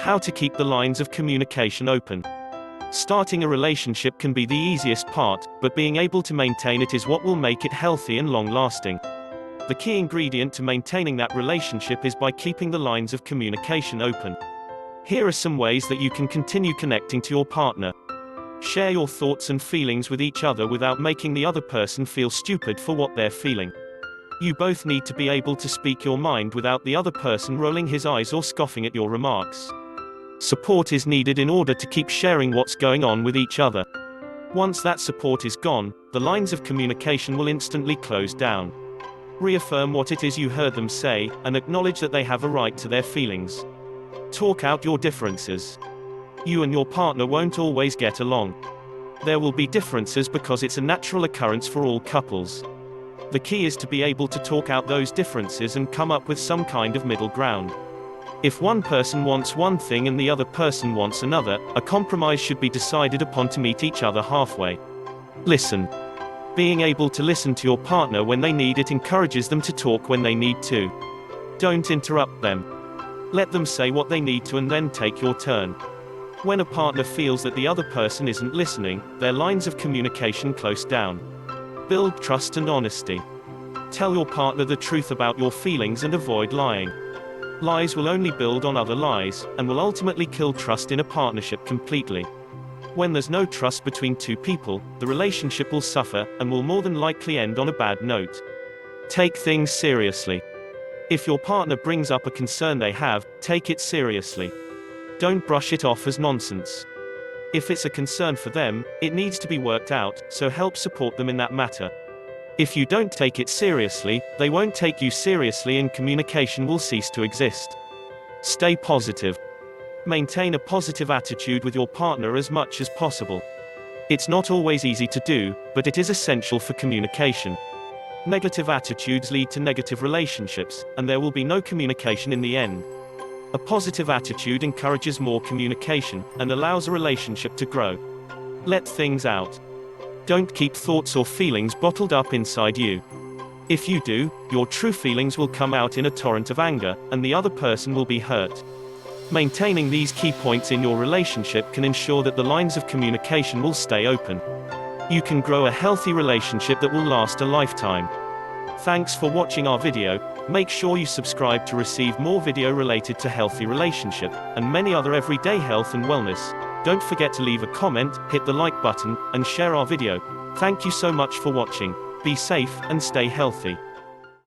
How to keep the lines of communication open. Starting a relationship can be the easiest part, but being able to maintain it is what will make it healthy and long-lasting. The key ingredient to maintaining that relationship is by keeping the lines of communication open. Here are some ways that you can continue connecting to your partner. Share your thoughts and feelings with each other without making the other person feel stupid for what they're feeling. You both need to be able to speak your mind without the other person rolling his eyes or scoffing at your remarks. Support is needed in order to keep sharing what's going on with each other. Once that support is gone, the lines of communication will instantly close down. Reaffirm what it is you heard them say, and acknowledge that they have a right to their feelings. Talk out your differences. You and your partner won't always get along. There will be differences because it's a natural occurrence for all couples. The key is to be able to talk out those differences and come up with some kind of middle ground. If one person wants one thing and the other person wants another, a compromise should be decided upon to meet each other halfway. Listen. Being able to listen to your partner when they need it encourages them to talk when they need to. Don't interrupt them. Let them say what they need to and then take your turn. When a partner feels that the other person isn't listening, their lines of communication close down. Build trust and honesty. Tell your partner the truth about your feelings and avoid lying. Lies will only build on other lies, and will ultimately kill trust in a partnership completely. When there's no trust between two people, the relationship will suffer, and will more than likely end on a bad note. Take things seriously. If your partner brings up a concern they have, take it seriously. Don't brush it off as nonsense. If it's a concern for them, it needs to be worked out, so help support them in that matter. If you don't take it seriously, they won't take you seriously and communication will cease to exist. Stay positive. Maintain a positive attitude with your partner as much as possible. It's not always easy to do, but it is essential for communication. Negative attitudes lead to negative relationships, and there will be no communication in the end. A positive attitude encourages more communication, and allows a relationship to grow. Let things out. Don't keep thoughts or feelings bottled up inside you. If you do, your true feelings will come out in a torrent of anger, and the other person will be hurt. Maintaining these key points in your relationship can ensure that the lines of communication will stay open. You can grow a healthy relationship that will last a lifetime. Thanks for watching our video. Make sure you subscribe to receive more video related to healthy relationship, and many other everyday health and wellness. Don't forget to leave a comment, hit the like button, and share our video. Thank you so much for watching. Be safe, and stay healthy.